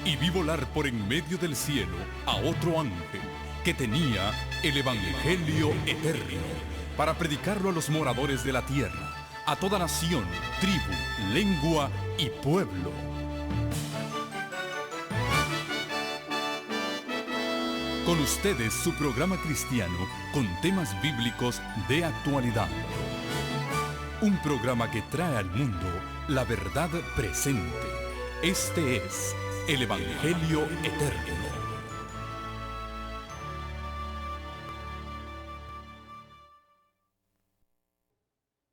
Y vi volar por en medio del cielo a otro ángel que tenía el Evangelio eterno para predicarlo a los moradores de la tierra, a toda nación, tribu, lengua y pueblo. Con ustedes su programa cristiano con temas bíblicos de actualidad. Un programa que trae al mundo la verdad presente. Este es el Evangelio eterno.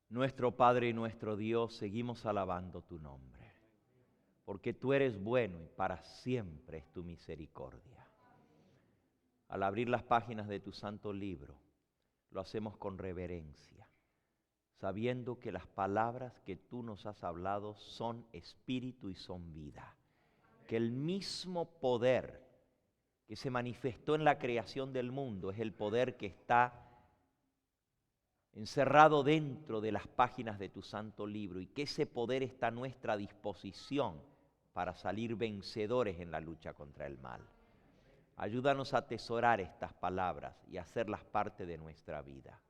Nuestro Padre y nuestro Dios, seguimos alabando tu nombre, porque tú eres bueno y para siempre es tu misericordia. Al abrir las páginas de tu santo libro, lo hacemos con reverencia, sabiendo que las palabras que tú nos has hablado son espíritu y son vida. Que el mismo poder que se manifestó en la creación del mundo es el poder que está encerrado dentro de las páginas de tu santo libro y que ese poder está a nuestra disposición para salir vencedores en la lucha contra el mal. Ayúdanos a atesorar estas palabras y hacerlas parte de nuestra vida.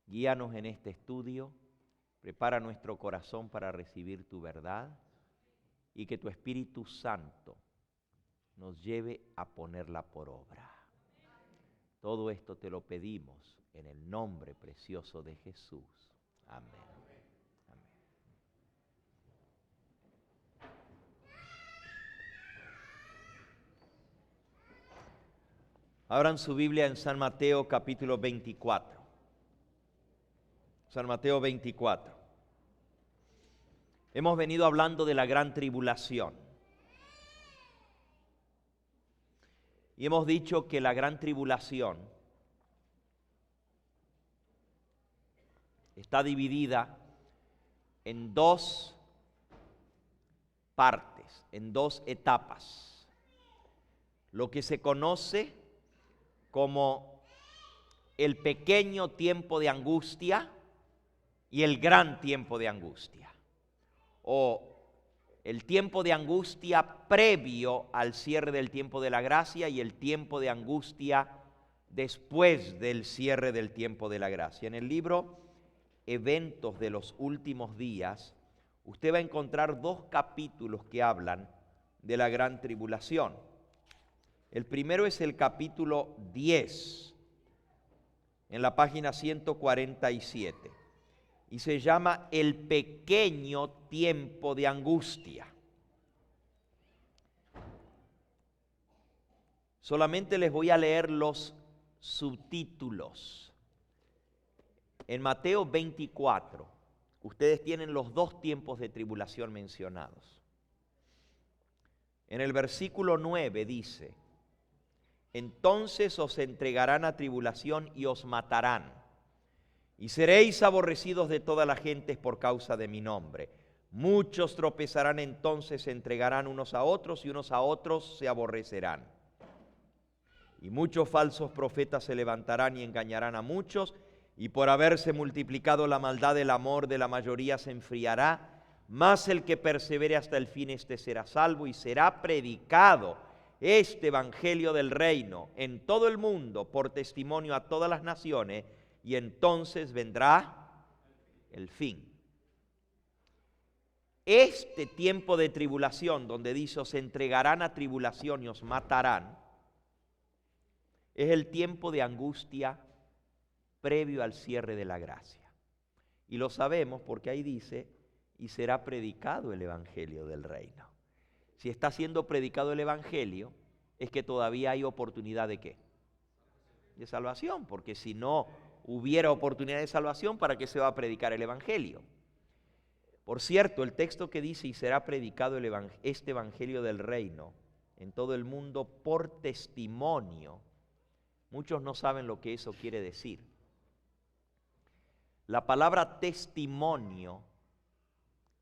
Guíanos en este estudio, prepara nuestro corazón para recibir tu verdad y que tu Espíritu Santo nos lleve a ponerla por obra. Todo esto te lo pedimos en el nombre precioso de Jesús. Amén. Amén. Abran su Biblia en San Mateo capítulo 24. San Mateo 24. Hemos venido hablando de la gran tribulación. Y hemos dicho que la gran tribulación está dividida en dos partes, en dos etapas. Lo que se conoce como el pequeño tiempo de angustia y el gran tiempo de angustia, o el tiempo de angustia previo al cierre del tiempo de la gracia y el tiempo de angustia después del cierre del tiempo de la gracia. En el libro Eventos de los Últimos Días, usted va a encontrar dos capítulos que hablan de la gran tribulación. El primero es el capítulo 10, en la página 147. Y se llama El pequeño tiempo de angustia. Solamente les voy a leer los subtítulos. En Mateo 24, ustedes tienen los dos tiempos de tribulación mencionados. En el versículo 9 dice: entonces os entregarán a tribulación y os matarán, y seréis aborrecidos de todas las gentes por causa de mi nombre. Muchos tropezarán entonces, se entregarán unos a otros y unos a otros se aborrecerán. Y muchos falsos profetas se levantarán y engañarán a muchos, y por haberse multiplicado la maldad, el amor de la mayoría se enfriará. Mas el que persevere hasta el fin, este será salvo, y será predicado este evangelio del reino en todo el mundo por testimonio a todas las naciones, y entonces vendrá el fin. Este tiempo de tribulación, donde dice os entregarán a tribulación y os matarán, es el tiempo de angustia previo al cierre de la gracia. Y lo sabemos porque ahí dice, y será predicado el evangelio del reino. Si está siendo predicado el evangelio, es que todavía hay oportunidad de ¿qué? De salvación, porque si no hubiera oportunidad de salvación, ¿para qué se va a predicar el evangelio? Por cierto, el texto que dice, y será predicado este evangelio del reino en todo el mundo por testimonio, muchos no saben lo que eso quiere decir. La palabra testimonio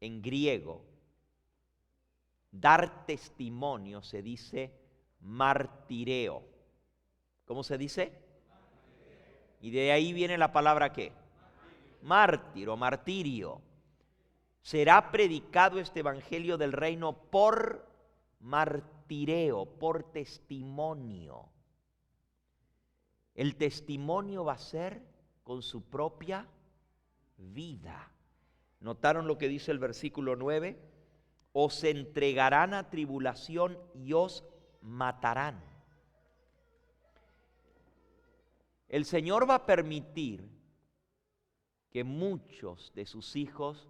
en griego, dar testimonio, se dice martireo. ¿Cómo se dice? Y de ahí viene la palabra ¿qué? Mártir o martirio. Será predicado este evangelio del reino por martireo, por testimonio. El testimonio va a ser con su propia vida. ¿Notaron lo que dice el versículo 9? Os entregarán a tribulación y os matarán. El Señor va a permitir que muchos de sus hijos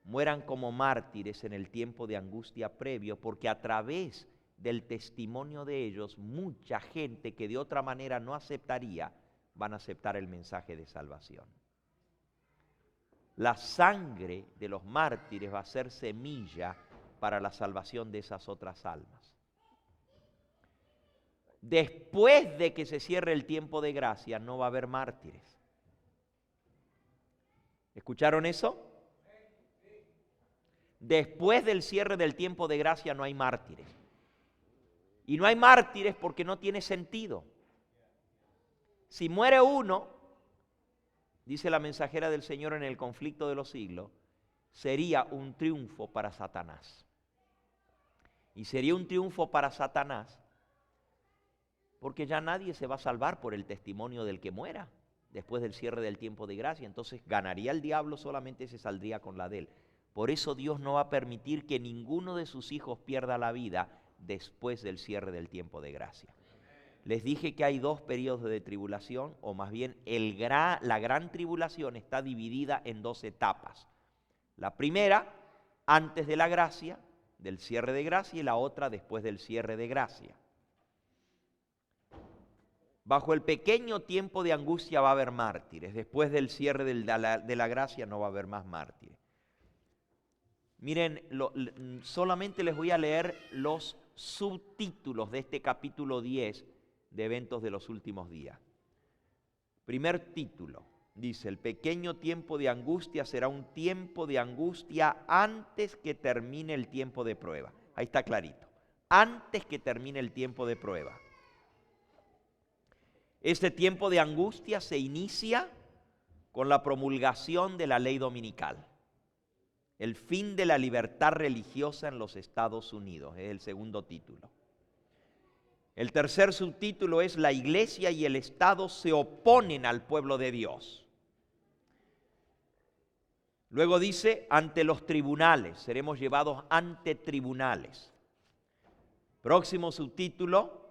mueran como mártires en el tiempo de angustia previo, porque a través del testimonio de ellos, mucha gente que de otra manera no aceptaría, van a aceptar el mensaje de salvación. La sangre de los mártires va a ser semilla para la salvación de esas otras almas. Después de que se cierre el tiempo de gracia, no va a haber mártires. ¿Escucharon eso? Después del cierre del tiempo de gracia no hay mártires. Y no hay mártires porque no tiene sentido. Si muere uno, dice la mensajera del Señor en el conflicto de los siglos, sería un triunfo para Satanás. Y sería un triunfo para Satanás porque ya nadie se va a salvar por el testimonio del que muera después del cierre del tiempo de gracia. Entonces ganaría el diablo, solamente se saldría con la de él. Por eso Dios no va a permitir que ninguno de sus hijos pierda la vida después del cierre del tiempo de gracia. Les dije que hay dos periodos de tribulación, o más bien la gran tribulación está dividida en dos etapas. La primera, antes de la gracia, del cierre de gracia, y la otra después del cierre de gracia. Bajo el pequeño tiempo de angustia va a haber mártires. Después del cierre de la gracia no va a haber más mártires. Miren, solamente les voy a leer los subtítulos de este capítulo 10 de Eventos de los Últimos Días. Primer título, dice: el pequeño tiempo de angustia será un tiempo de angustia antes que termine el tiempo de prueba. Ahí está clarito. Antes que termine el tiempo de prueba. Este tiempo de angustia se inicia con la promulgación de la ley dominical. El fin de la libertad religiosa en los Estados Unidos, es el segundo título. El tercer subtítulo es: la iglesia y el Estado se oponen al pueblo de Dios. Luego dice: ante los tribunales, seremos llevados ante tribunales. Próximo subtítulo: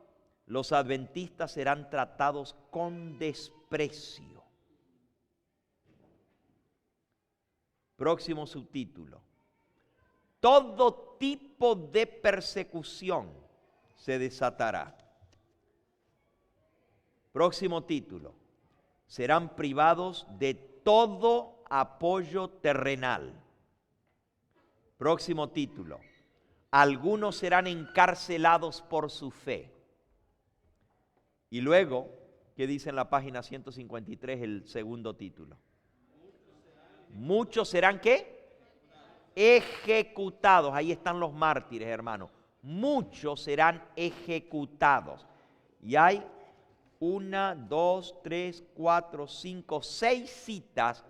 los adventistas serán tratados con desprecio. Próximo subtítulo: todo tipo de persecución se desatará. Próximo título: serán privados de todo apoyo terrenal. Próximo título: algunos serán encarcelados por su fe. Y luego, ¿qué dice en la página 153 el segundo título? Muchos serán ¿qué? Ejecutados. Ahí están los mártires, hermano. Muchos serán ejecutados. Y hay 1, 2, 3, 4, 5, 6 citas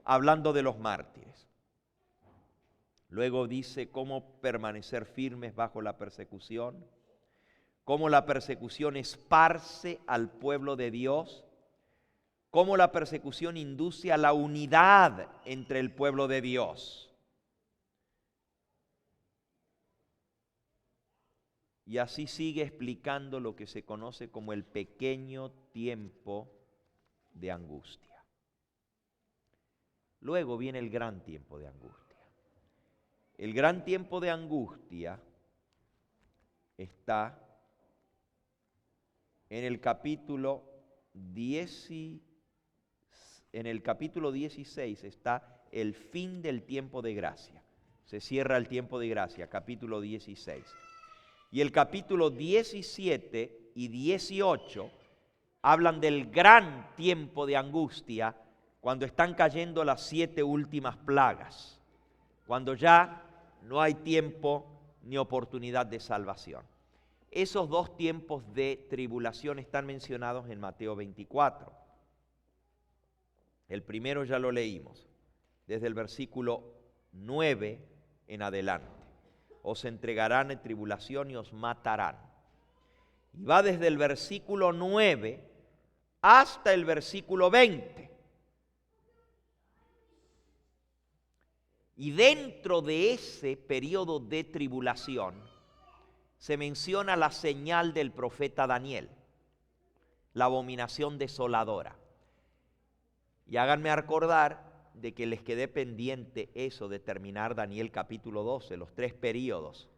hablando de los mártires. Luego dice cómo permanecer firmes bajo la persecución, cómo la persecución esparce al pueblo de Dios, cómo la persecución induce a la unidad entre el pueblo de Dios. Y así sigue explicando lo que se conoce como el pequeño tiempo de angustia. Luego viene el gran tiempo de angustia. El gran tiempo de angustia está en el capítulo 16 está el fin del tiempo de gracia. Se cierra el tiempo de gracia, capítulo 16. Y el capítulo 17 y 18 hablan del gran tiempo de angustia cuando están cayendo las 7 últimas plagas, cuando ya no hay tiempo ni oportunidad de salvación. Esos dos tiempos de tribulación están mencionados en Mateo 24. El primero ya lo leímos, desde el versículo 9 en adelante. os entregarán en tribulación y os matarán. Y va desde el versículo 9 hasta el versículo 20. Y dentro de ese periodo de tribulación se menciona la señal del profeta Daniel, la abominación desoladora. Y háganme acordar de que les quedé pendiente eso de terminar Daniel capítulo 12, los 3 períodos,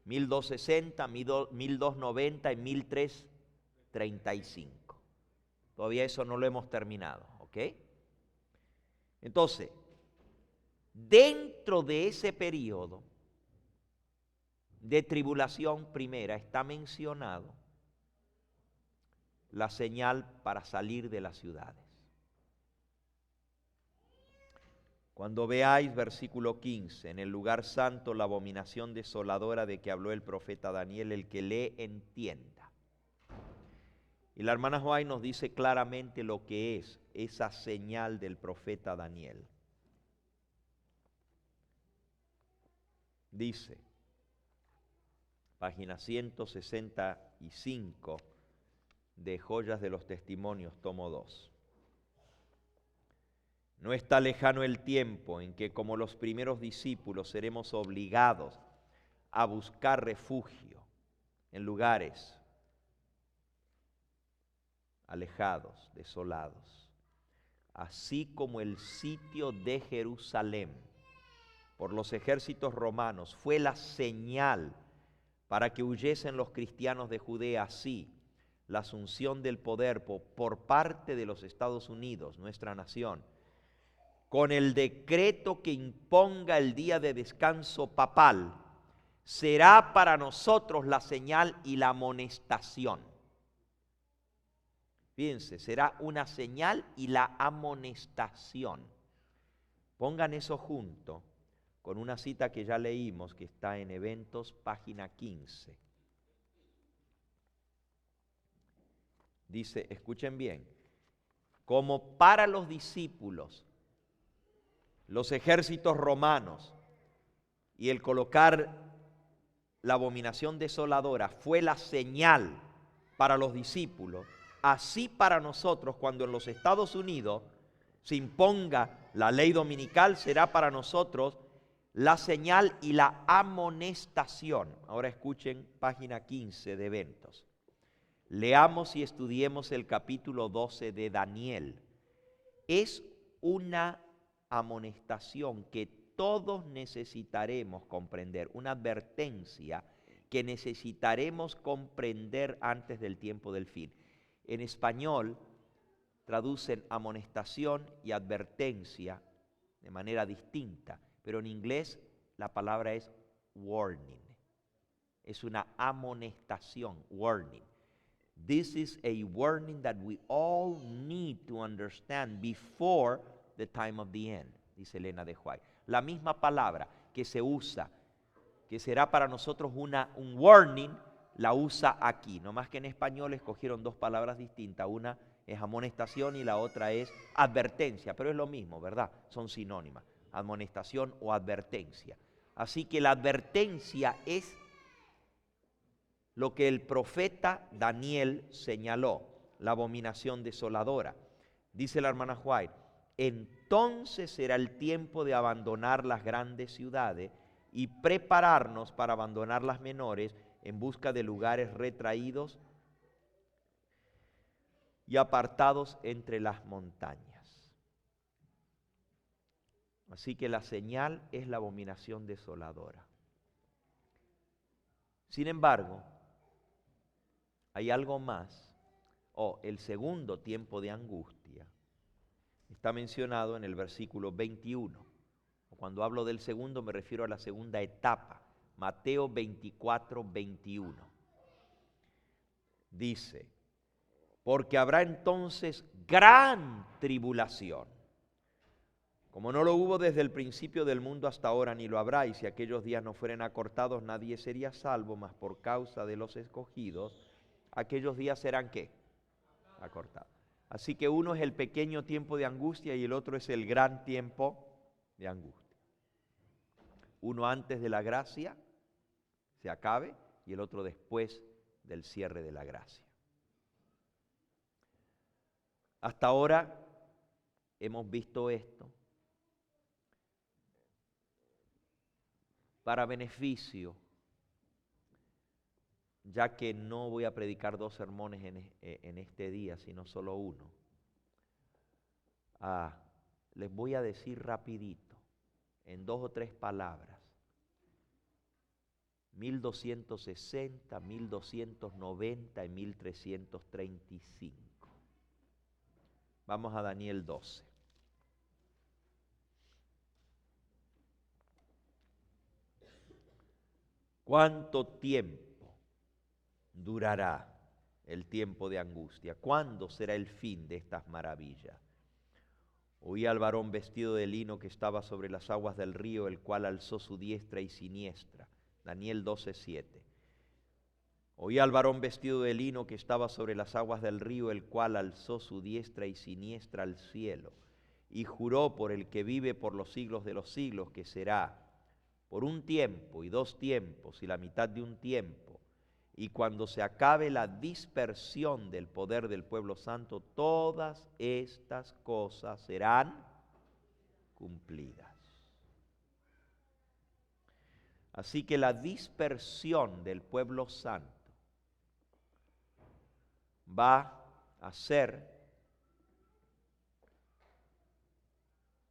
1260, 1290 y 1335. Todavía eso no lo hemos terminado, ¿ok? Entonces, dentro de ese periodo de tribulación primera está mencionado la señal para salir de las ciudades. Cuando veáis versículo 15, en el lugar santo la abominación desoladora de que habló el profeta Daniel, el que lee entienda. Y la hermana White nos dice claramente lo que es esa señal del profeta Daniel. Dice, página 165 de Joyas de los Testimonios, tomo 2. No está lejano el tiempo en que, como los primeros discípulos, seremos obligados a buscar refugio en lugares alejados, desolados, así como el sitio de Jerusalén por los ejércitos romanos fue la señal para que huyesen los cristianos de Judea. Así, la asunción del poder por parte de los Estados Unidos, nuestra nación, con el decreto que imponga el día de descanso papal, será para nosotros la señal y la amonestación. Fíjense, será una señal y la amonestación. Pongan eso junto con una cita que ya leímos, que está en Eventos, página 15. Dice, escuchen bien, como para los discípulos, los ejércitos romanos y el colocar la abominación desoladora fue la señal para los discípulos, así para nosotros, cuando en los Estados Unidos se imponga la ley dominical, será para nosotros la señal y la amonestación. Ahora escuchen página 15 de Eventos. Leamos y estudiemos el capítulo 12 de Daniel. Es una amonestación que todos necesitaremos comprender, una advertencia que necesitaremos comprender antes del tiempo del fin. En español traducen amonestación y advertencia de manera distinta, pero en inglés la palabra es warning. Es una amonestación, warning. This is a warning that we all need to understand before the time of the end, dice Elena de White. La misma palabra que se usa, que será para nosotros un warning, la usa aquí. No más que en español escogieron 2 palabras distintas. Una es amonestación y la otra es advertencia, pero es lo mismo, ¿verdad? Son sinónimas, amonestación o advertencia. Así que la advertencia es lo que el profeta Daniel señaló, la abominación desoladora. Dice la hermana White, entonces será el tiempo de abandonar las grandes ciudades y prepararnos para abandonar las menores en busca de lugares retraídos y apartados entre las montañas. Así que la señal es la abominación desoladora. Sin embargo, hay algo más, el segundo tiempo de angustia está mencionado en el versículo 21. Cuando hablo del segundo me refiero a la segunda etapa, Mateo 24, 21. Dice, porque habrá entonces gran tribulación, como no lo hubo desde el principio del mundo hasta ahora, ni lo habrá, y si aquellos días no fueren acortados, nadie sería salvo, mas por causa de los escogidos, aquellos días serán ¿qué? Acortados. Así que uno es el pequeño tiempo de angustia y el otro es el gran tiempo de angustia. Uno antes de la gracia se acabe y el otro después del cierre de la gracia. Hasta ahora hemos visto esto para beneficio, ya que no voy a predicar 2 sermones en este día, sino solo uno. Les voy a decir rapidito, en 2 o 3 palabras, 1260, 1290 y 1335. Vamos a Daniel 12. ¿Cuánto tiempo durará el tiempo de angustia? ¿Cuándo será el fin de estas maravillas? Oí al varón vestido de lino que estaba sobre las aguas del río, el cual alzó su diestra y siniestra. Daniel 12:7. Oí al varón vestido de lino que estaba sobre las aguas del río, el cual alzó su diestra y siniestra al cielo, y juró por el que vive por los siglos de los siglos, que será por 1 tiempo y 2 tiempos y la mitad de 1 tiempo, y cuando se acabe la dispersión del poder del pueblo santo, todas estas cosas serán cumplidas. Así que la dispersión del pueblo santo va a ser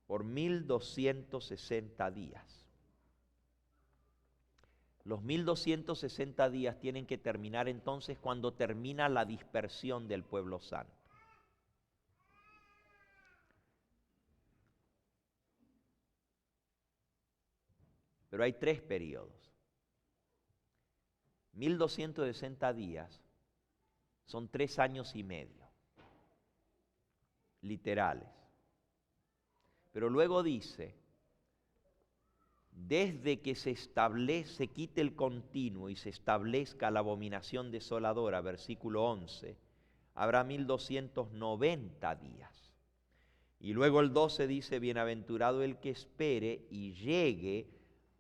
por 1260 días. Los 1260 días tienen que terminar entonces cuando termina la dispersión del pueblo santo. Pero hay 3 periodos. 1260 días son 3 años y medio, literales. Pero luego dice, desde que se quite el continuo y se establezca la abominación desoladora, versículo 11, habrá 1290 días. Y luego el 12 dice, bienaventurado el que espere y llegue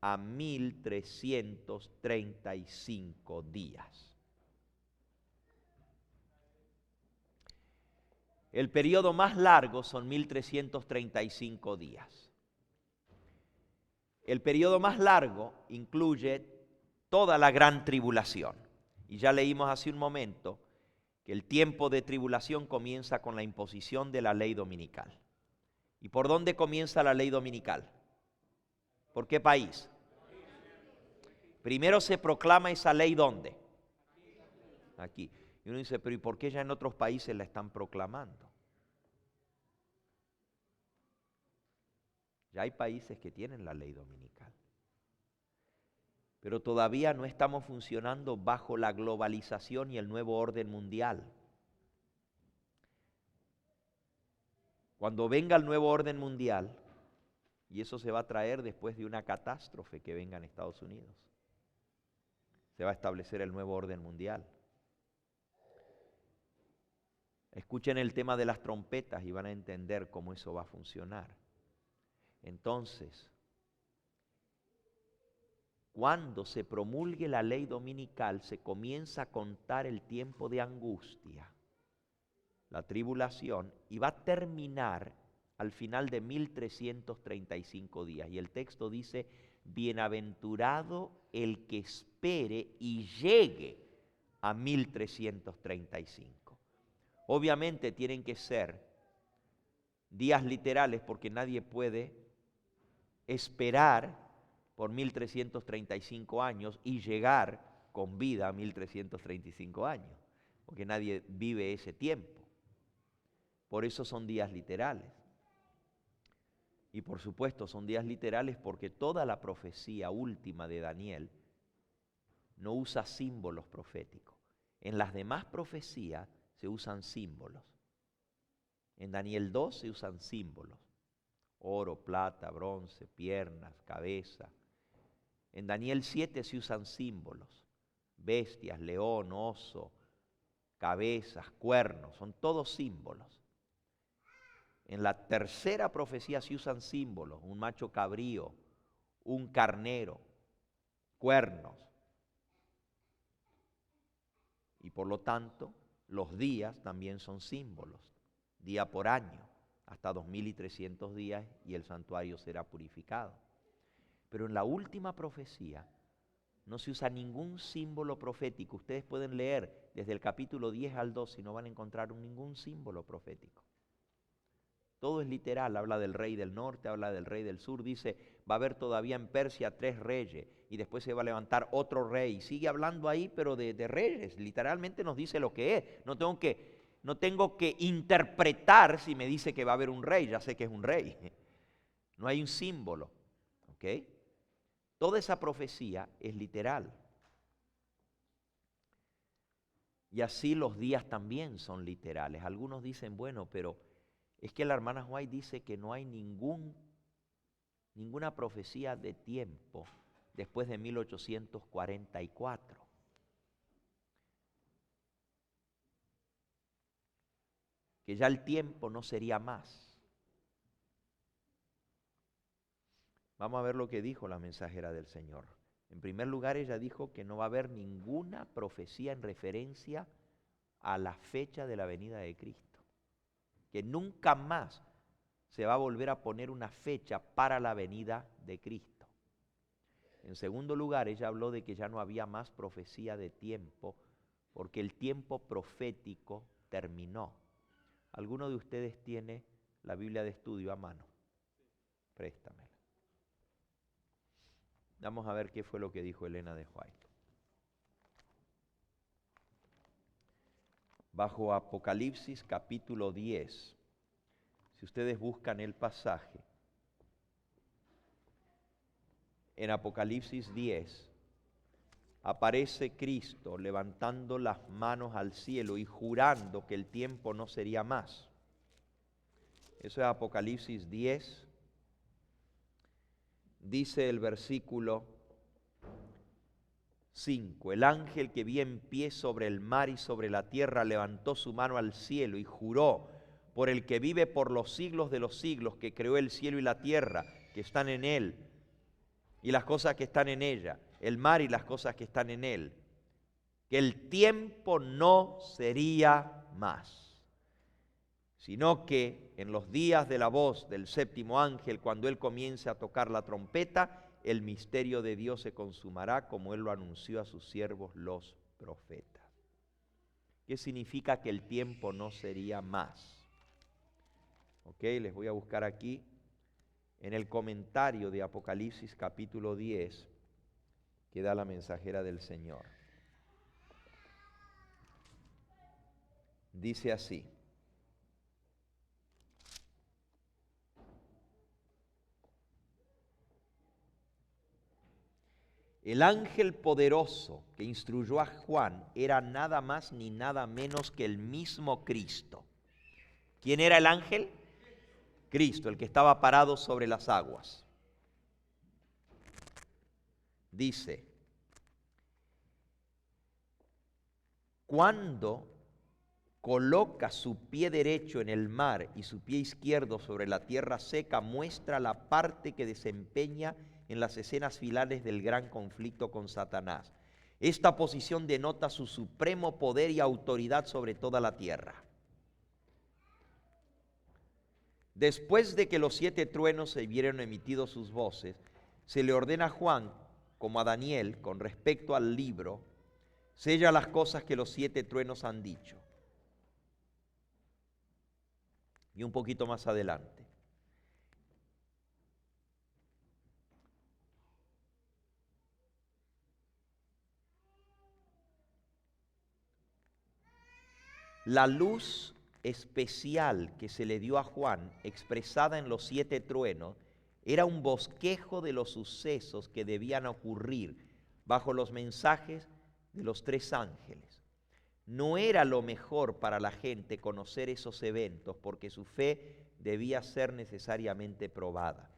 a 1335 días. El periodo más largo son 1335 días. El periodo más largo incluye toda la gran tribulación. Y ya leímos hace un momento que el tiempo de tribulación comienza con la imposición de la ley dominical. ¿Y por dónde comienza la ley dominical? ¿Por qué país? Primero se proclama esa ley, ¿dónde? Aquí. Y uno dice, pero ¿y por qué ya en otros países la están proclamando? Ya hay países que tienen la ley dominical. Pero todavía no estamos funcionando bajo la globalización y el nuevo orden mundial. Cuando venga el nuevo orden mundial, y eso se va a traer después de una catástrofe que venga en Estados Unidos, se va a establecer el nuevo orden mundial. Escuchen el tema de las trompetas y van a entender cómo eso va a funcionar. Entonces, cuando se promulgue la ley dominical, se comienza a contar el tiempo de angustia, la tribulación, y va a terminar al final de 1335 días. Y el texto dice, bienaventurado el que espere y llegue a 1335. Obviamente tienen que ser días literales porque nadie puede esperar por 1335 años y llegar con vida a 1335 años, porque nadie vive ese tiempo. Por eso son días literales. Y por supuesto son días literales porque toda la profecía última de Daniel no usa símbolos proféticos. En las demás profecías se usan símbolos. En Daniel 2 se usan símbolos. Oro, plata, bronce, piernas, cabeza. En Daniel 7 se usan símbolos. Bestias, león, oso, cabezas, cuernos, son todos símbolos. En la tercera profecía se usan símbolos, un macho cabrío, un carnero, cuernos. por lo tanto, los días también son símbolos, día por año, hasta 2300 días y el santuario será purificado. Pero en la última profecía no se usa ningún símbolo profético. Ustedes pueden leer desde el capítulo 10 al 12 y no van a encontrar ningún símbolo profético. Todo es literal, habla del rey del norte, habla del rey del sur, dice, va a haber todavía en Persia 3 reyes y después se va a levantar otro rey. Sigue hablando ahí, pero de reyes, literalmente nos dice lo que es. No tengo que interpretar si me dice que va a haber un rey, ya sé que es un rey. No hay un símbolo, ¿ok? Toda esa profecía es literal. Y así los días también son literales. Algunos dicen, bueno, pero es que la hermana White dice que no hay ninguna profecía de tiempo después de 1844. Que ya el tiempo no sería más. Vamos a ver lo que dijo la mensajera del Señor. En primer lugar, ella dijo que no va a haber ninguna profecía en referencia a la fecha de la venida de Cristo. Que nunca más se va a volver a poner una fecha para la venida de Cristo. En segundo lugar, ella habló de que ya no había más profecía de tiempo, porque el tiempo profético terminó. ¿Alguno de ustedes tiene la Biblia de estudio a mano? Préstamela. Vamos a ver qué fue lo que dijo Elena de White. Bajo Apocalipsis capítulo 10, si ustedes buscan el pasaje, en Apocalipsis 10 aparece Cristo levantando las manos al cielo y jurando que el tiempo no sería más. Eso es Apocalipsis 10. Dice el versículo 5, el ángel que vi en pie sobre el mar y sobre la tierra levantó su mano al cielo y juró por el que vive por los siglos de los siglos, que creó el cielo y la tierra, que están en él, y las cosas que están en ella, el mar y las cosas que están en él, que el tiempo no sería más, sino que en los días de la voz del séptimo ángel, cuando él comience a tocar la trompeta, el misterio de Dios se consumará como él lo anunció a sus siervos los profetas. ¿Qué significa que el tiempo no sería más? Ok, les voy a buscar aquí en el comentario de Apocalipsis capítulo 10 que da la mensajera del Señor. Dice así: el ángel poderoso que instruyó a Juan era nada más ni nada menos que el mismo Cristo. ¿Quién era el ángel? Cristo, el que estaba parado sobre las aguas. Dice, cuando coloca su pie derecho en el mar y su pie izquierdo sobre la tierra seca, muestra la parte que desempeña en las escenas finales del gran conflicto con Satanás. Esta posición denota su supremo poder y autoridad sobre toda la tierra. Después de que los 7 truenos se vieron emitidos sus voces, se le ordena a Juan, como a Daniel, con respecto al libro, sella las cosas que los 7 truenos han dicho. Y un poquito más adelante. La luz especial que se le dio a Juan, expresada en los 7 truenos, era un bosquejo de los sucesos que debían ocurrir bajo los mensajes de los 3 ángeles. No era lo mejor para la gente conocer esos eventos porque su fe debía ser necesariamente probada.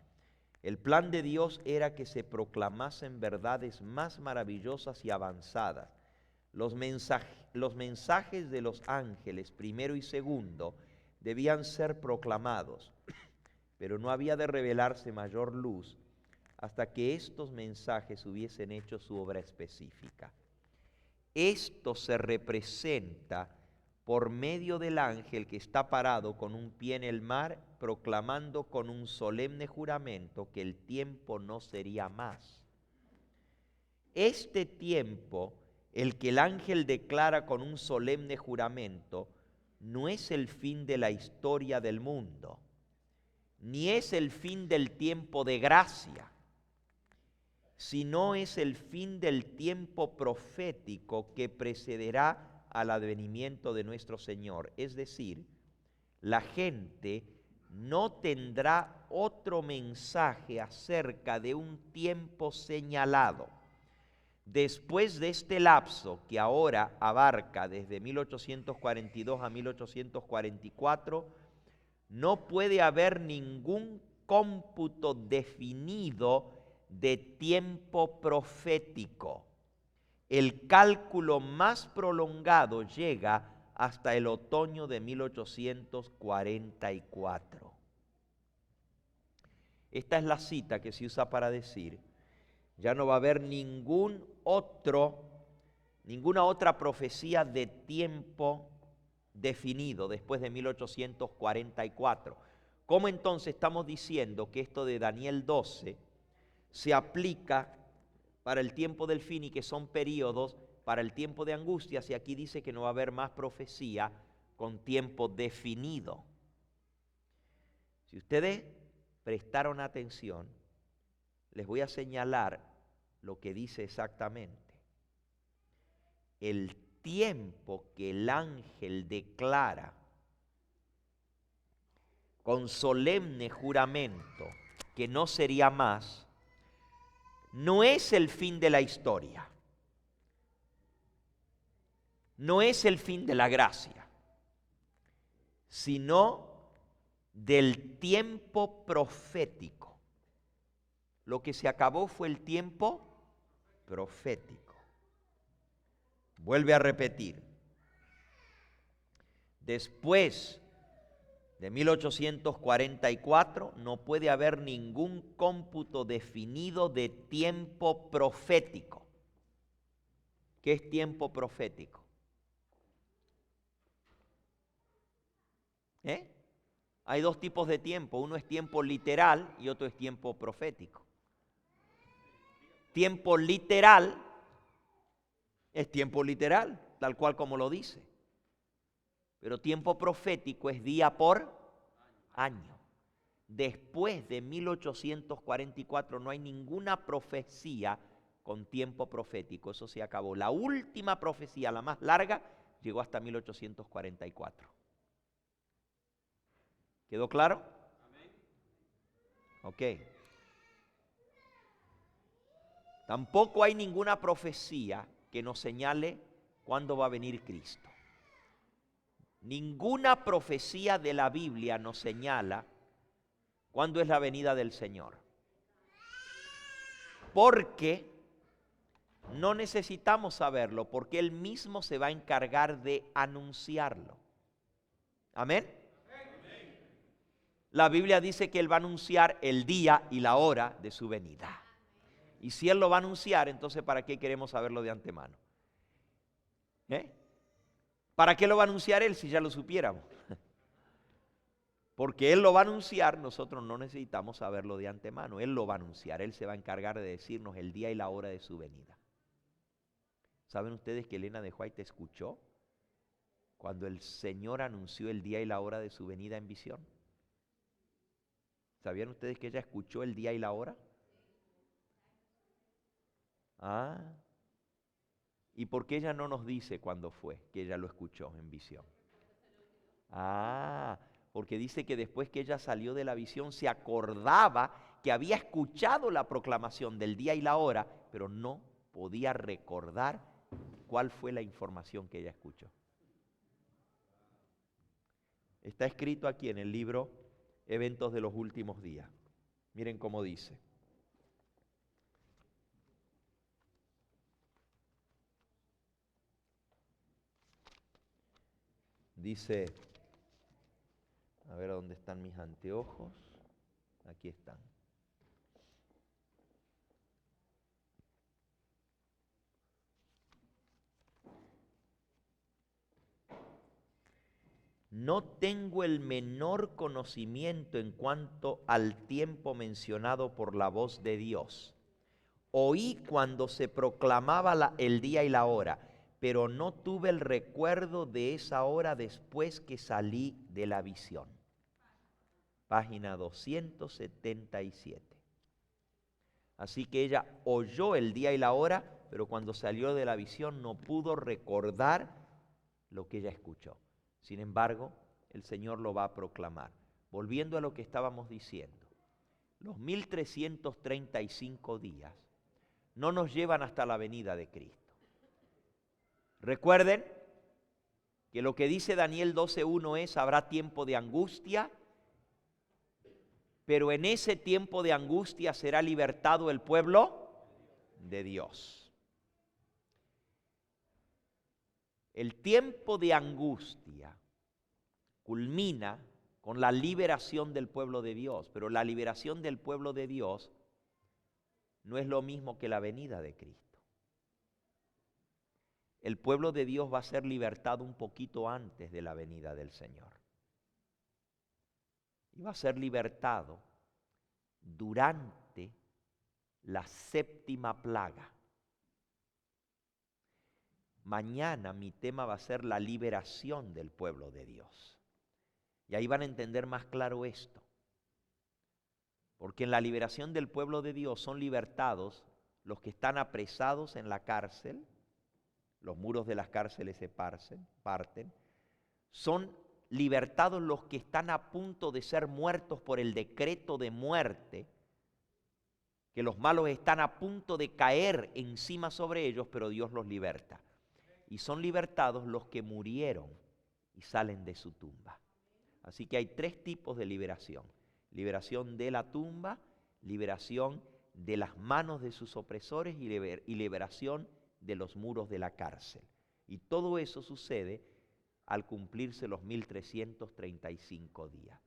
El plan de Dios era que se proclamasen verdades más maravillosas y avanzadas. Los mensajes de los ángeles, primero y segundo, debían ser proclamados, pero no había de revelarse mayor luz hasta que estos mensajes hubiesen hecho su obra específica. esto se representa por medio del ángel que está parado con un pie en el mar, proclamando con un solemne juramento que el tiempo no sería más. Este tiempo, el que el ángel declara con un solemne juramento, no es el fin de la historia del mundo, ni es el fin del tiempo de gracia, sino es el fin del tiempo profético que precederá al advenimiento de nuestro Señor. Es decir, la gente no tendrá otro mensaje acerca de un tiempo señalado. Después de este lapso que ahora abarca desde 1842 a 1844, no puede haber ningún cómputo definido de tiempo profético. El cálculo más prolongado llega hasta el otoño de 1844. Esta es la cita que se usa para decir, ya no va a haber ninguna otra profecía de tiempo definido después de 1844. ¿Cómo entonces estamos diciendo que esto de Daniel 12 se aplica para el tiempo del fin y que son periodos para el tiempo de angustias? Y aquí dice que no va a haber más profecía con tiempo definido. Si ustedes prestaron atención, les voy a señalar lo que dice exactamente. El tiempo que el ángel declara con solemne juramento que no sería más, no es el fin de la historia, no es el fin de la gracia, sino del tiempo profético. Lo que se acabó fue el tiempo profético. Vuelve a repetir. Después de 1844 no puede haber ningún cómputo definido de tiempo profético. ¿Qué es tiempo profético? Hay dos tipos de tiempo. Uno es tiempo literal y otro es tiempo profético. Tiempo literal es tiempo literal, tal cual como lo dice. Pero tiempo profético es día por año. Después de 1844 no hay ninguna profecía con tiempo profético. Eso se acabó. La última profecía, la más larga, llegó hasta 1844. ¿Quedó claro? Ok. Tampoco hay ninguna profecía que nos señale cuándo va a venir Cristo. Ninguna profecía de la Biblia nos señala cuándo es la venida del Señor. Porque no necesitamos saberlo, porque Él mismo se va a encargar de anunciarlo. ¿Amén? La Biblia dice que Él va a anunciar el día y la hora de su venida. Y si Él lo va a anunciar, entonces ¿para qué queremos saberlo de antemano? ¿Para qué lo va a anunciar Él si ya lo supiéramos? Porque Él lo va a anunciar, nosotros no necesitamos saberlo de antemano. Él lo va a anunciar, Él se va a encargar de decirnos el día y la hora de su venida. ¿Saben ustedes que Elena de White escuchó cuando el Señor anunció el día y la hora de su venida en visión? ¿Sabían ustedes que ella escuchó el día y la hora? ¿Y por qué ella no nos dice cuándo fue que ella lo escuchó en visión? Porque dice que después que ella salió de la visión se acordaba que había escuchado la proclamación del día y la hora, pero no podía recordar cuál fue la información que ella escuchó. Está escrito aquí en el libro Eventos de los Últimos Días. Miren cómo dice. Dice, a ver dónde están mis anteojos. Aquí están. no tengo el menor conocimiento en cuanto al tiempo mencionado por la voz de Dios. Oí cuando se proclamaba el día y la hora, pero no tuve el recuerdo de esa hora después que salí de la visión. Página 277. Así que ella oyó el día y la hora, pero cuando salió de la visión no pudo recordar lo que ella escuchó. Sin embargo, el Señor lo va a proclamar. Volviendo a lo que estábamos diciendo, los 1335 días no nos llevan hasta la venida de Cristo. Recuerden que lo que dice Daniel 12:1 es: habrá tiempo de angustia, pero en ese tiempo de angustia será libertado el pueblo de Dios. El tiempo de angustia culmina con la liberación del pueblo de Dios, pero la liberación del pueblo de Dios no es lo mismo que la venida de Cristo. El pueblo de Dios va a ser libertado un poquito antes de la venida del Señor. Y va a ser libertado durante la séptima plaga. Mañana mi tema va a ser la liberación del pueblo de Dios. Y ahí van a entender más claro esto. Porque en la liberación del pueblo de Dios son libertados los que están apresados en la cárcel, los muros de las cárceles se parten, son libertados los que están a punto de ser muertos por el decreto de muerte, que los malos están a punto de caer encima sobre ellos, pero Dios los liberta. Y son libertados los que murieron y salen de su tumba. Así que hay tres tipos de liberación: liberación de la tumba, liberación de las manos de sus opresores y liberación de los muros de la cárcel. Y todo eso sucede al cumplirse los 1335 días.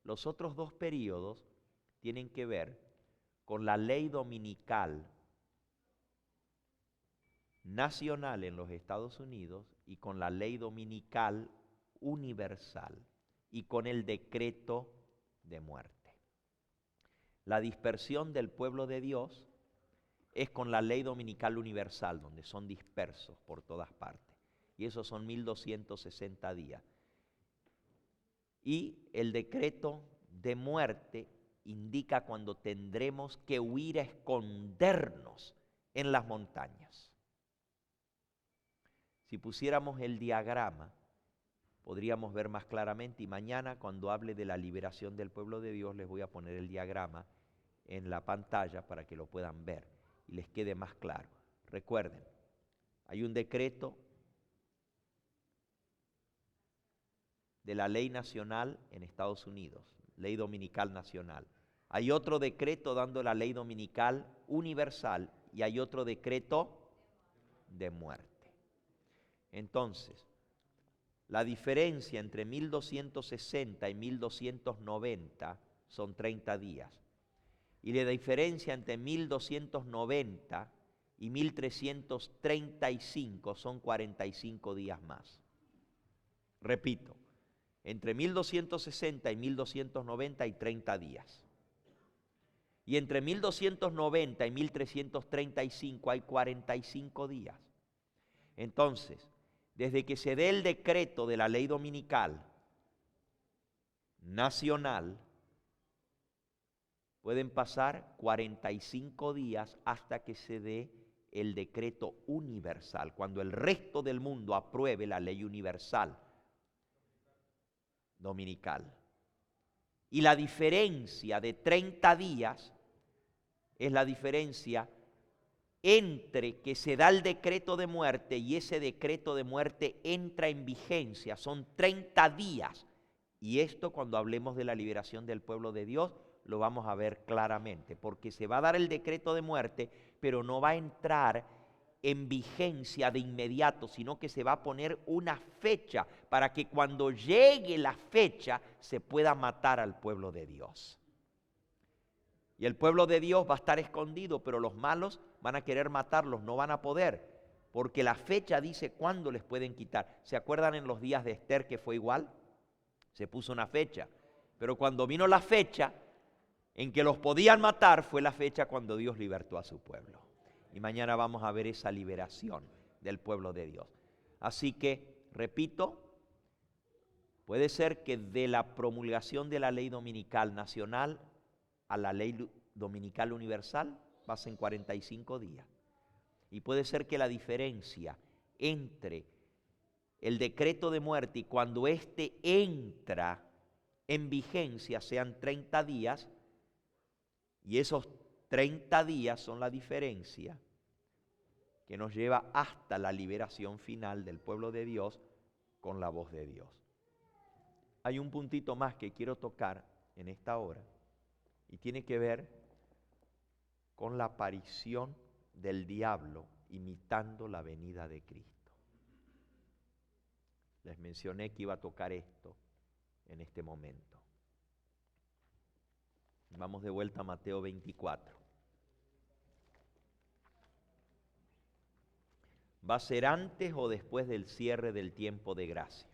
Los otros dos periodos tienen que ver con la ley dominical nacional en los Estados Unidos y con la ley dominical universal y con el decreto de muerte. La dispersión del pueblo de Dios es con la ley dominical universal, donde son dispersos por todas partes. Y esos son 1260 días. Y el decreto de muerte indica cuando tendremos que huir a escondernos en las montañas. Si pusiéramos el diagrama, podríamos ver más claramente, y mañana cuando hable de la liberación del pueblo de Dios les voy a poner el diagrama en la pantalla para que lo puedan ver y les quede más claro. Recuerden, hay un decreto de la ley nacional en Estados Unidos, ley dominical nacional. Hay otro decreto dando la ley dominical universal y hay otro decreto de muerte. Entonces, la diferencia entre 1260 y 1290 son 30 días. Y la diferencia entre 1290 y 1335 son 45 días más. Repito, entre 1260 y 1290 hay 30 días. Y entre 1290 y 1335 hay 45 días. Entonces, desde que se dé el decreto de la ley dominical nacional, pueden pasar 45 días hasta que se dé el decreto universal, cuando el resto del mundo apruebe la ley universal dominical. Y la diferencia de 30 días es la diferencia entre que se da el decreto de muerte y ese decreto de muerte entra en vigencia. Son 30 días. Y esto, cuando hablemos de la liberación del pueblo de Dios, lo vamos a ver claramente, porque se va a dar el decreto de muerte, pero no va a entrar en vigencia de inmediato, sino que se va a poner una fecha para que cuando llegue la fecha se pueda matar al pueblo de Dios. Y el pueblo de Dios va a estar escondido, pero los malos van a querer matarlos, no van a poder, porque la fecha dice cuándo les pueden quitar. ¿Se acuerdan en los días de Esther que fue igual? Se puso una fecha. Pero cuando vino la fecha en que los podían matar, fue la fecha cuando Dios libertó a su pueblo. Y mañana vamos a ver esa liberación del pueblo de Dios. Así que, repito, puede ser que de la promulgación de la ley dominical nacional a la ley dominical universal pasen 45 días. Y puede ser que la diferencia entre el decreto de muerte y cuando éste entra en vigencia sean 30 días, y esos 30 días son la diferencia que nos lleva hasta la liberación final del pueblo de Dios con la voz de Dios. Hay un puntito más que quiero tocar en esta hora y tiene que ver con la aparición del diablo imitando la venida de Cristo. Les mencioné que iba a tocar esto en este momento. Vamos de vuelta a Mateo 24. ¿Va a ser antes o después del cierre del tiempo de gracia?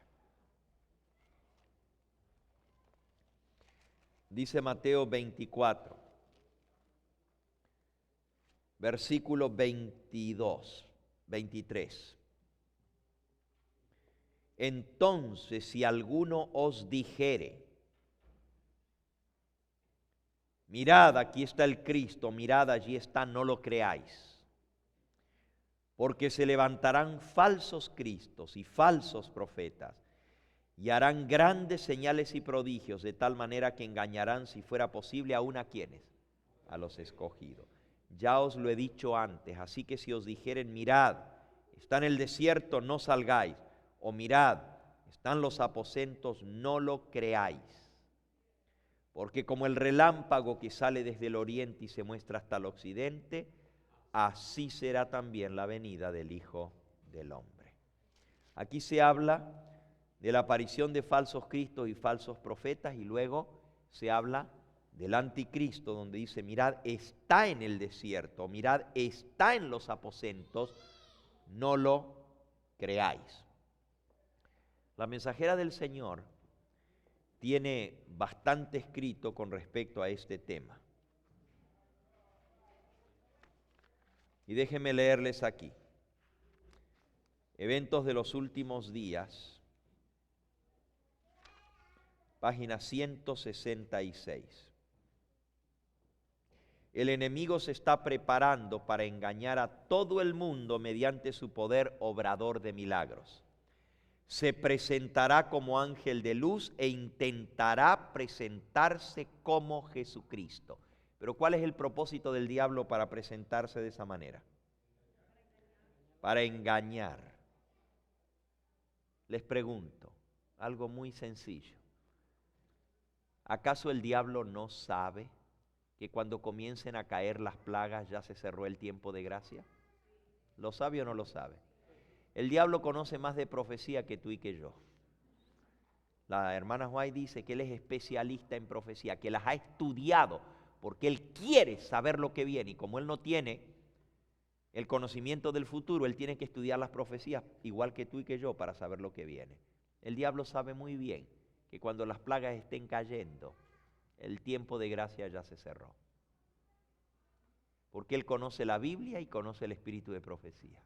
Dice Mateo 24, versículo 22, 23. Entonces, si alguno os dijere, mirad, aquí está el Cristo, mirad, allí está, no lo creáis. Porque se levantarán falsos cristos y falsos profetas, y harán grandes señales y prodigios, de tal manera que engañarán, si fuera posible, aún a quienes, a los escogidos. Ya os lo he dicho antes, así que si os dijeren, mirad, está en el desierto, no salgáis, o mirad, están los aposentos, no lo creáis. Porque como el relámpago que sale desde el oriente y se muestra hasta el occidente, así será también la venida del Hijo del Hombre. Aquí se habla de la aparición de falsos cristos y falsos profetas, y luego se habla del anticristo, donde dice, mirad, está en el desierto, mirad, está en los aposentos, no lo creáis. La mensajera del Señor tiene bastante escrito con respecto a este tema. Y déjenme leerles aquí. Eventos de los últimos días, página 166. El enemigo se está preparando para engañar a todo el mundo mediante su poder obrador de milagros. Se presentará como ángel de luz e intentará presentarse como Jesucristo. Pero ¿cuál es el propósito del diablo para presentarse de esa manera? Para engañar. Les pregunto, algo muy sencillo. ¿Acaso el diablo no sabe que cuando comiencen a caer las plagas ya se cerró el tiempo de gracia? ¿Lo sabe o no lo sabe? El diablo conoce más de profecía que tú y que yo. La hermana White dice que él es especialista en profecía, que las ha estudiado, porque él quiere saber lo que viene, y como él no tiene el conocimiento del futuro, él tiene que estudiar las profecías, igual que tú y que yo, para saber lo que viene. El diablo sabe muy bien que cuando las plagas estén cayendo, el tiempo de gracia ya se cerró. Porque él conoce la Biblia y conoce el espíritu de profecía.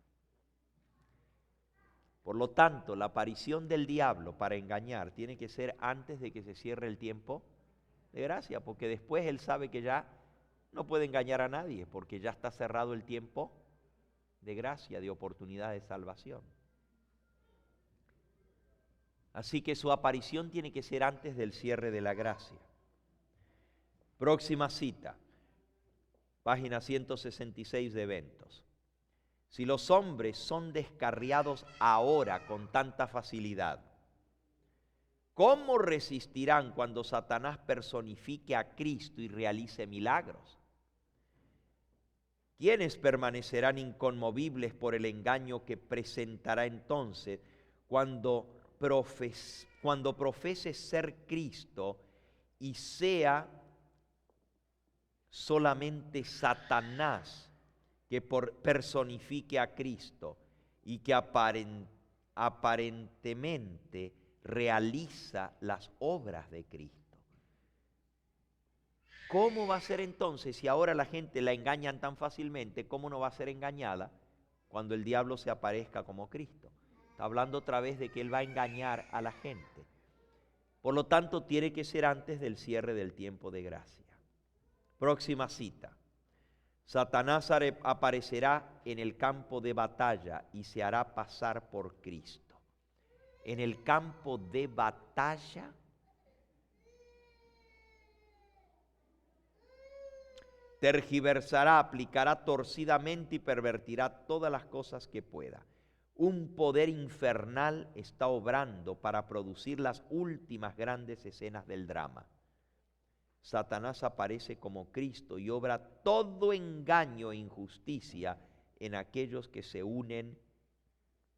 Por lo tanto, la aparición del diablo para engañar tiene que ser antes de que se cierre el tiempo de gracia, porque después él sabe que ya no puede engañar a nadie, porque ya está cerrado el tiempo de gracia, de oportunidad de salvación. Así que su aparición tiene que ser antes del cierre de la gracia. Próxima cita, página 166 de Eventos. Si los hombres son descarriados ahora con tanta facilidad, ¿cómo resistirán cuando Satanás personifique a Cristo y realice milagros? ¿Quiénes permanecerán inconmovibles por el engaño que presentará entonces cuando profese ser Cristo y sea solamente Satanás que personifique a Cristo y que aparentemente realiza las obras de Cristo. ¿Cómo va a ser entonces, si ahora la gente la engañan tan fácilmente, cómo no va a ser engañada cuando el diablo se aparezca como Cristo? Está hablando otra vez de que él va a engañar a la gente. Por lo tanto, tiene que ser antes del cierre del tiempo de gracia. Próxima cita. Satanás aparecerá en el campo de batalla y se hará pasar por Cristo. En el campo de batalla, tergiversará, aplicará torcidamente y pervertirá todas las cosas que pueda. Un poder infernal está obrando para producir las últimas grandes escenas del drama. Satanás aparece como Cristo y obra todo engaño e injusticia en aquellos que se unen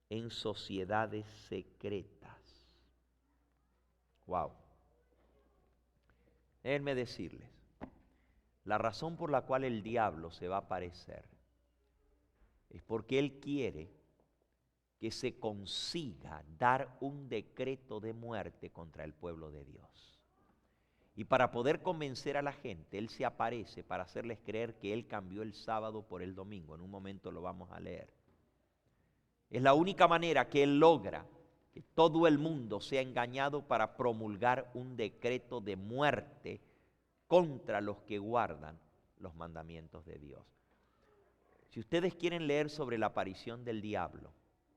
en sociedades secretas. Wow. Déjenme decirles, la razón por la cual el diablo se va a aparecer es porque él quiere que se consiga dar un decreto de muerte contra el pueblo de Dios. Y para poder convencer a la gente, él se aparece para hacerles creer que él cambió el sábado por el domingo. En un momento lo vamos a leer. Es la única manera que él logra que todo el mundo sea engañado para promulgar un decreto de muerte contra los que guardan los mandamientos de Dios. Si ustedes quieren leer sobre la aparición del diablo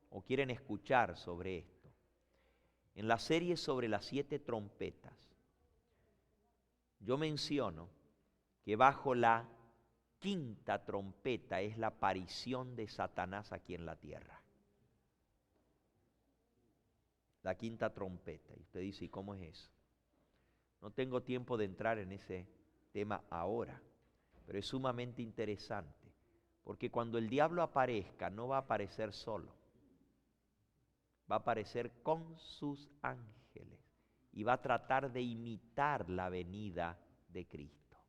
o quieren escuchar sobre esto, en la serie sobre las 7 trompetas, yo menciono que bajo la 5ª trompeta es la aparición de Satanás aquí en la tierra. La 5ª trompeta. Y usted dice, ¿y cómo es eso? No tengo tiempo de entrar en ese tema ahora, pero es sumamente interesante, porque cuando el diablo aparezca, no va a aparecer solo, va a aparecer con sus ángeles y va a tratar de imitar la venida de Cristo.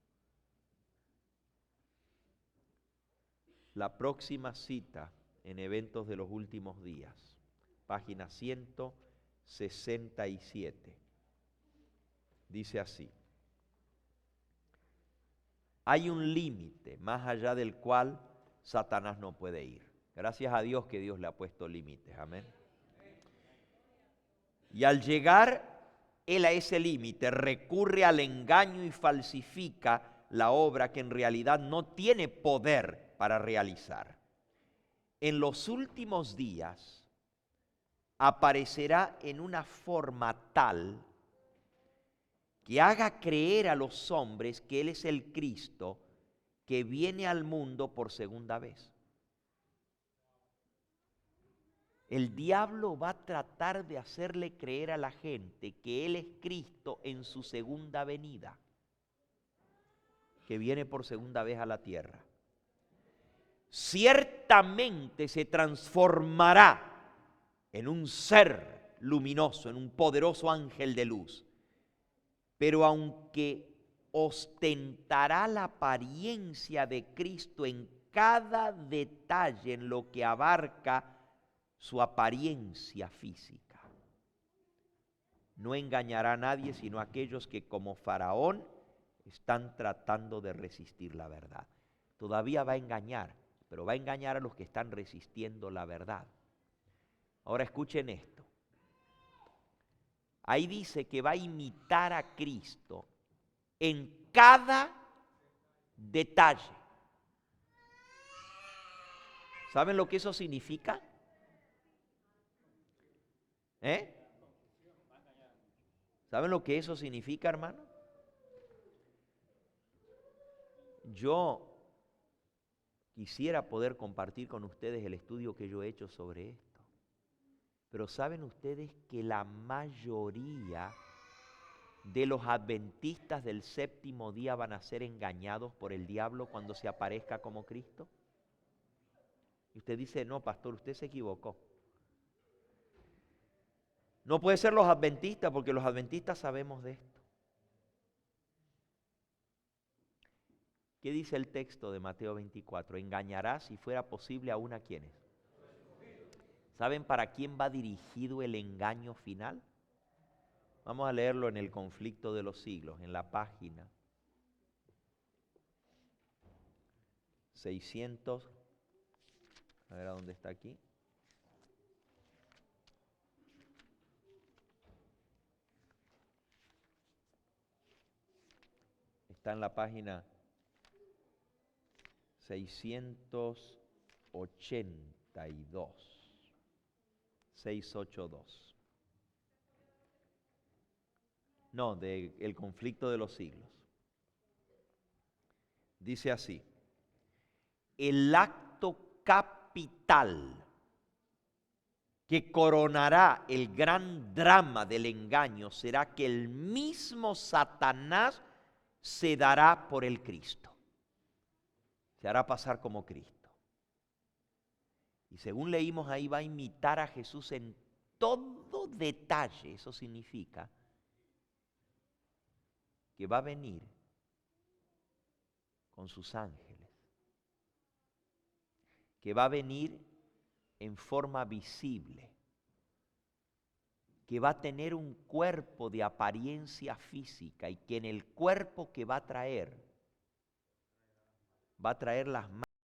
La próxima cita en Eventos de los Últimos Días, página 167. Dice así: hay un límite más allá del cual Satanás no puede ir. Gracias a Dios que Dios le ha puesto límites, amén. Y al llegar él a ese límite, recurre al engaño y falsifica la obra que en realidad no tiene poder para realizar. En los últimos días aparecerá en una forma tal que haga creer a los hombres que Él es el Cristo que viene al mundo por segunda vez. El diablo va a tratar de hacerle creer a la gente que Él es Cristo en su segunda venida, que viene por segunda vez a la tierra. Ciertamente se transformará en un ser luminoso, en un poderoso ángel de luz. Pero aunque ostentará la apariencia de Cristo en cada detalle en lo que abarca su apariencia física, no engañará a nadie sino a aquellos que como Faraón están tratando de resistir la verdad. Todavía va a engañar, pero va a engañar a los que están resistiendo la verdad. Ahora escuchen esto. Ahí dice que va a imitar a Cristo en cada detalle. ¿Saben lo que eso significa? ¿Saben lo que eso significa, hermano? Yo quisiera poder compartir con ustedes el estudio que yo he hecho sobre esto. Pero ¿saben ustedes que la mayoría de los adventistas del séptimo día van a ser engañados por el diablo cuando se aparezca como Cristo? Y usted dice, no, pastor, usted se equivocó. No puede ser los adventistas, porque los adventistas sabemos de esto. ¿Qué dice el texto de Mateo 24? Engañará, si fuera posible, aún a quienes. ¿Saben para quién va dirigido el engaño final? Vamos a leerlo en el Conflicto de los Siglos, en la página 600. A ver a dónde está aquí. Está en la página 682. 682. No, del Conflicto de los Siglos. Dice así: el acto capital que coronará el gran drama del engaño será que el mismo Satanás se dará por el Cristo. Se hará pasar como Cristo. Y según leímos ahí, va a imitar a Jesús en todo detalle. Eso significa que va a venir con sus ángeles, que va a venir en forma visible, que va a tener un cuerpo de apariencia física y que en el cuerpo que va a traer las